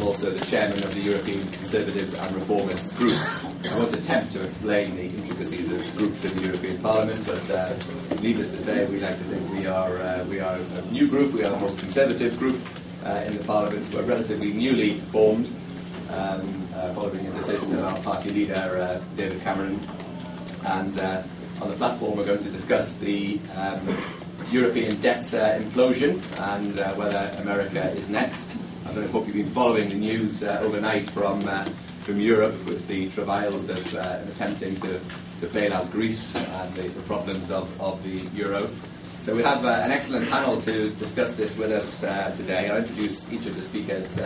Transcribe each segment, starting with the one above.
also the chairman of the European Conservatives and Reformists group. I won't attempt to explain the intricacies of groups in the European Parliament, but needless to say, we like to think we are a new group. We are the most conservative group in the Parliament. We're relatively newly formed, following a decision of our party leader, David Cameron. And on the platform, we're going to discuss the European debt implosion and whether America is next. I hope you've been following the news overnight from Europe with the travails of attempting to bail out Greece and the problems of the euro. So we have an excellent panel to discuss this with us today. I'll introduce each of the speakers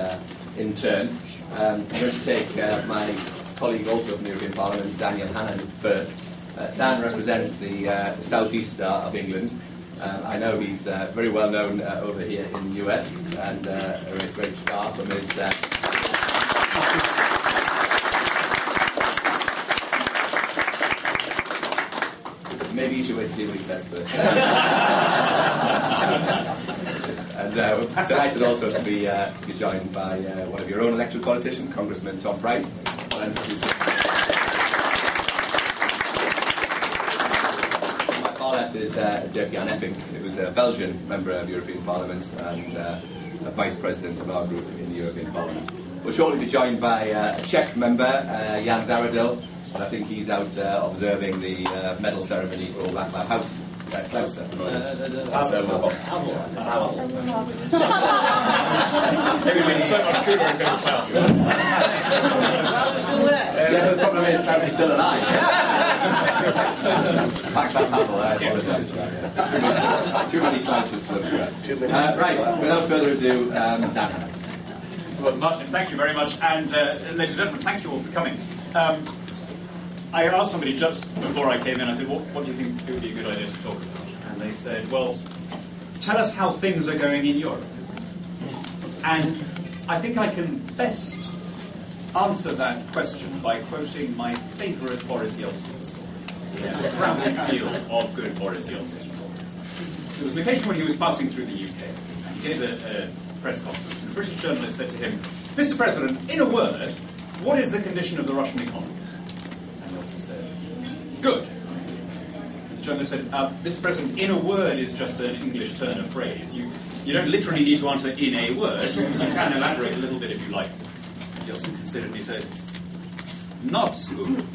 in turn. I'm going to take my colleague also from the European Parliament, Daniel Hannan, first. Dan represents the southeast of England. I know he's very well known over here in the US and a great star from his... Maybe you should wait to see what he says first. And delighted also to be joined by one of your own elected politicians, Congressman Tom Price. Is Dirk-Jan Epping, who is a Belgian member of the European Parliament and a Vice President of our group in the European Parliament. We'll shortly be joined by a Czech member, Jan Zaradil, and I think he's out observing the medal ceremony for Václav Klaus at the moment. Everybody's so much cooler than Klaus. Yeah, the problem is Klaus is still alive. Václav Havel, I apologise. Too many Klauses to look at. Right, without further ado, Dan. Well, Martin, thank you very much. And ladies and gentlemen, thank you all for coming. I asked somebody just before I came in, I said, what do you think would be a good idea to talk about? And they said, well, tell us how things are going in Europe. And I think I can best answer that question by quoting my favourite Boris Yeltsin story. The crowded field of good Boris Yeltsin stories. There was an occasion when he was passing through the UK, and he gave a press conference, and a British journalist said to him, Mr. President, in a word, what is the condition of the Russian economy? Good. The journalist said, Mr. President, in a word is just an English turn of phrase. You don't literally need to answer in a word. You can elaborate a little bit if you like. Yeltsin considered me and said, not good.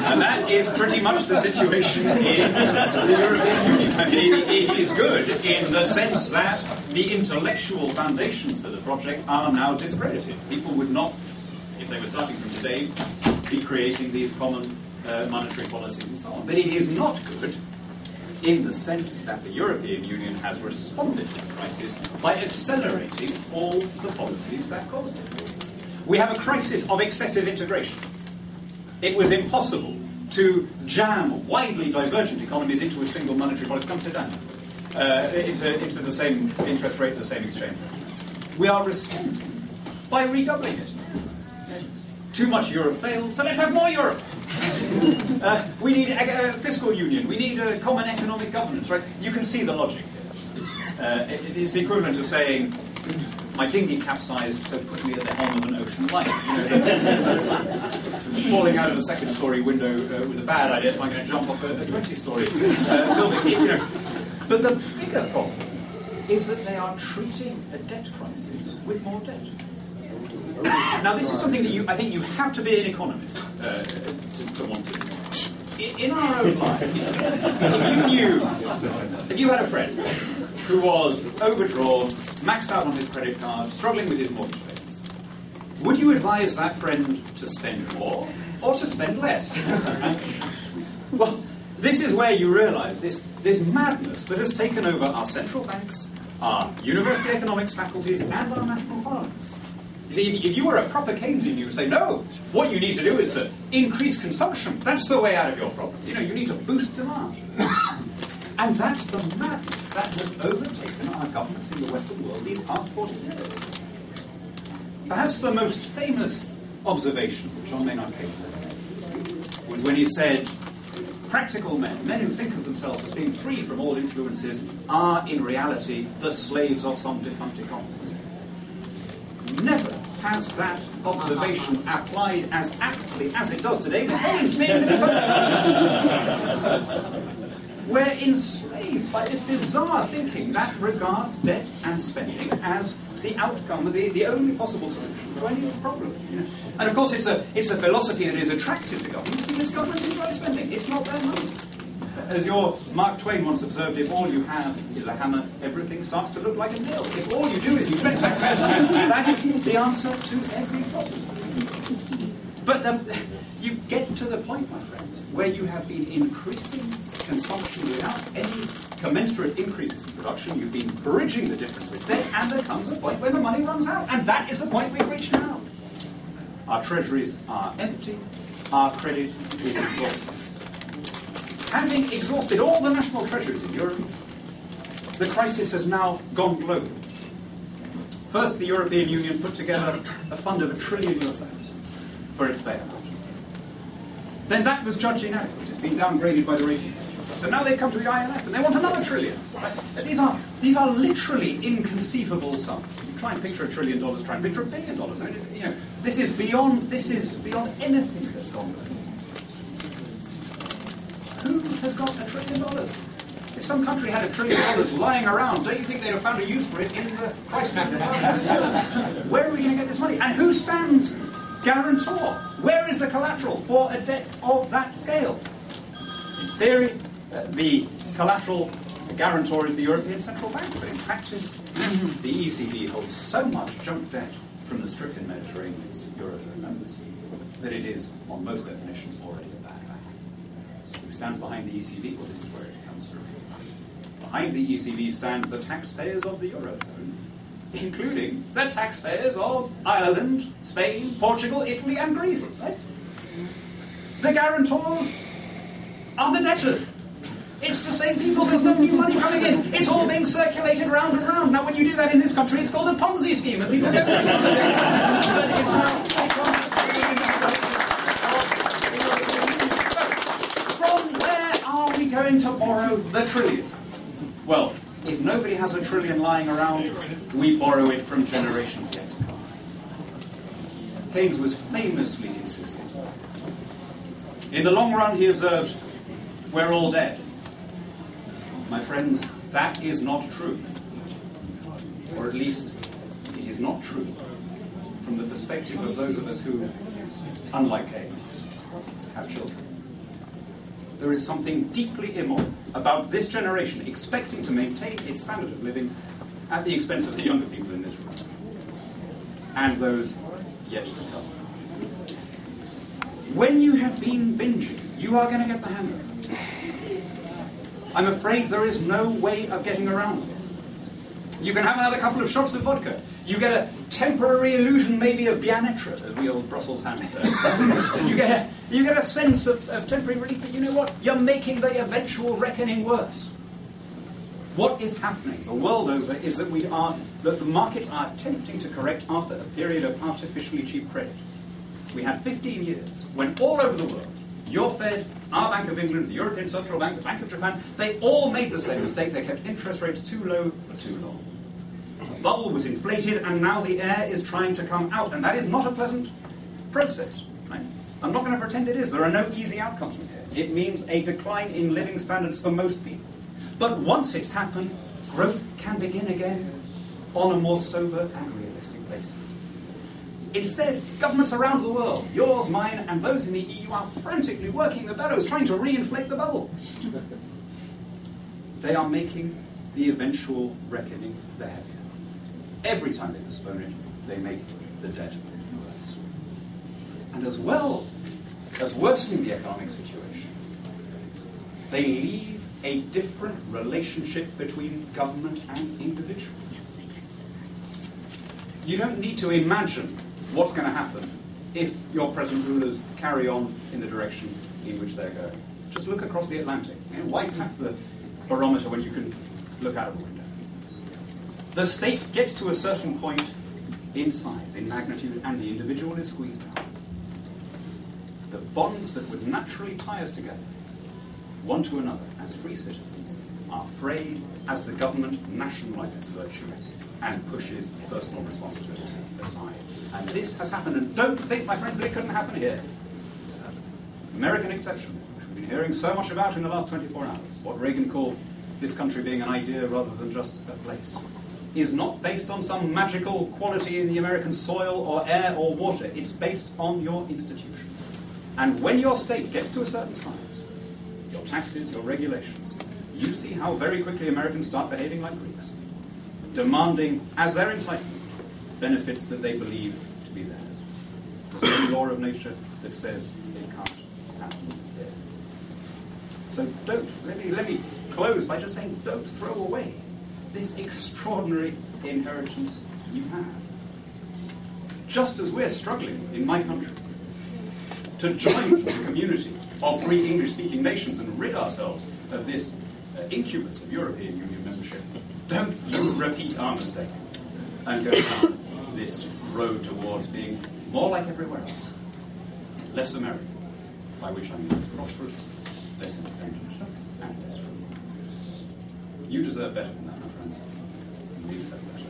And that is pretty much the situation in the European Union. I mean, it is good in the sense that the intellectual foundations for the project are now discredited. People would not, if they were starting from today, be creating these common monetary policies and so on. But it is not good in the sense that the European Union has responded to the crisis by accelerating all the policies that caused it. We have a crisis of excessive integration. It was impossible to jam widely divergent economies into a single monetary policy. Come sit down. Into the same interest rate, the same exchange rate. We are responding by redoubling it. Too much Europe failed, so let's have more Europe. We need a fiscal union. We need a common economic governance. Right? You can see the logic here. It's the equivalent of saying, my dinghy capsized, so put me at the helm of an ocean liner. Falling out of a second-story window was a bad idea, so I'm going to jump off a 20-story building. But the bigger problem is that they are treating a debt crisis with more debt. Now, this is something that I think you have to be an economist to want to do. In our own lives, if you had a friend who was overdrawn, maxed out on his credit card, struggling with his mortgage payments, would you advise that friend to spend more or to spend less? Well, this is where you realise this madness that has taken over our central banks, our university economics faculties, and our national parliaments. You see, if you were a proper Keynesian, you would say, no, what you need to do is to increase consumption. That's the way out of your problem. You need to boost demand. And that's the madness that has overtaken our governments in the Western world these past 40 years. Perhaps the most famous observation, John Maynard Keynes, was when he said, practical men who think of themselves as being free from all influences, are in reality the slaves of some defunct economy. Never has that observation applied as aptly as it does today with Keynes being the defunct. We're enslaved by this bizarre thinking that regards debt and spending as the outcome, the only possible solution to any problem. You know? And of course it's a philosophy that is attractive to governments because governments enjoy spending. It's not their money. As your Mark Twain once observed, if all you have is a hammer, everything starts to look like a nail. If all you do is you spend that isn't the answer to every problem. But you get to the point, my friends, where you have been increasing consumption without any commensurate increases in production. You've been bridging the difference with debt, and there comes a point where the money runs out. And that is the point we've reached now. Our treasuries are empty. Our credit is exhausted. Having exhausted all the national treasuries in Europe, the crisis has now gone global. First, the European Union put together a fund of €1 trillion for its bailout. Then that was judged inadequate. It's been downgraded by the rating agencies. So now they've come to the IMF and they want another trillion. Right? These are literally inconceivable sums. You try and picture $1 trillion, try and picture $1 billion. I mean, this is beyond anything that's gone there. Who has got $1 trillion? If some country had $1 trillion lying around, don't you think they'd have found a use for it in the crisis? Where are we going to get this money? And who stands guarantor? Where is the collateral for a debt of that scale? In theory, the collateral guarantor is the European Central Bank, but in practice, the ECB holds so much junk debt from the stricken Mediterranean's Eurozone members that it is, on most definitions, already a bad bank. So who stands behind the ECB? Well, this is where it comes through. Behind the ECB stand the taxpayers of the Eurozone, including the taxpayers of Ireland, Spain, Portugal, Italy, and Greece. Right? The guarantors are the debtors. It's the same people, there's no new money coming in. It's all being circulated round and round. Now, when you do that in this country, it's called a Ponzi scheme, and people get it. From where are we going to borrow the trillion? Well, if nobody has $1 trillion lying around, we borrow it from generations yet to come. Keynes was famously insistent about this. In the long run, he observed, we're all dead. My friends, that is not true. Or at least, it is not true from the perspective of those of us who, unlike Keynes, have children. There is something deeply immoral about this generation expecting to maintain its standard of living at the expense of the younger people in this room and those yet to come. When you have been binging, you are going to get the hang of it. I'm afraid there is no way of getting around this. You can have another couple of shots of vodka. You get a temporary illusion, maybe, of bien-être, as we old Brussels hams say. you get a sense of temporary relief, but you know what? You're making the eventual reckoning worse. What is happening the world over is that the markets are attempting to correct after a period of artificially cheap credit. We had 15 years when all over the world, your Fed, our Bank of England, the European Central Bank, the Bank of Japan, they all made the same mistake. They kept interest rates too low for too long. The bubble was inflated, and now the air is trying to come out, and that is not a pleasant process. Right? I'm not going to pretend it is. There are no easy outcomes from here. It means a decline in living standards for most people. But once it's happened, growth can begin again on a more sober and realistic basis. Instead, governments around the world, yours, mine, and those in the EU, are frantically working the bellows, trying to reinflate the bubble. They are making the eventual reckoning the heavier. Every time they postpone it, they make the debt worse. And as well as worsening the economic situation, they leave a different relationship between government and individual. You don't need to imagine what's going to happen if your present rulers carry on in the direction in which they're going. Just look across the Atlantic. Why tap the barometer when you can look out of the window? The state gets to a certain point in size, in magnitude, and the individual is squeezed out. The bonds that would naturally tie us together one to another as free citizens are frayed as the government nationalises virtue and pushes personal responsibility aside. And this has happened, and don't think, my friends, that it couldn't happen here. American exception, which we've been hearing so much about in the last 24 hours, what Reagan called this country being an idea rather than just a place, is not based on some magical quality in the American soil or air or water. It's based on your institutions. And when your state gets to a certain size, your taxes, your regulations, you see how very quickly Americans start behaving like Greeks, demanding, as their entitlement, benefits that they believe to be theirs. There's no law of nature that says it can't happen there. So let me close by just saying, don't throw away this extraordinary inheritance you have. Just as we're struggling in my country to join the community of free English-speaking nations and rid ourselves of this incubus of European Union membership, don't you repeat our mistake and go down this road towards being more like everywhere else, less American, by which I mean less prosperous, less independent, and less free. You deserve better than that, my friends. You deserve better.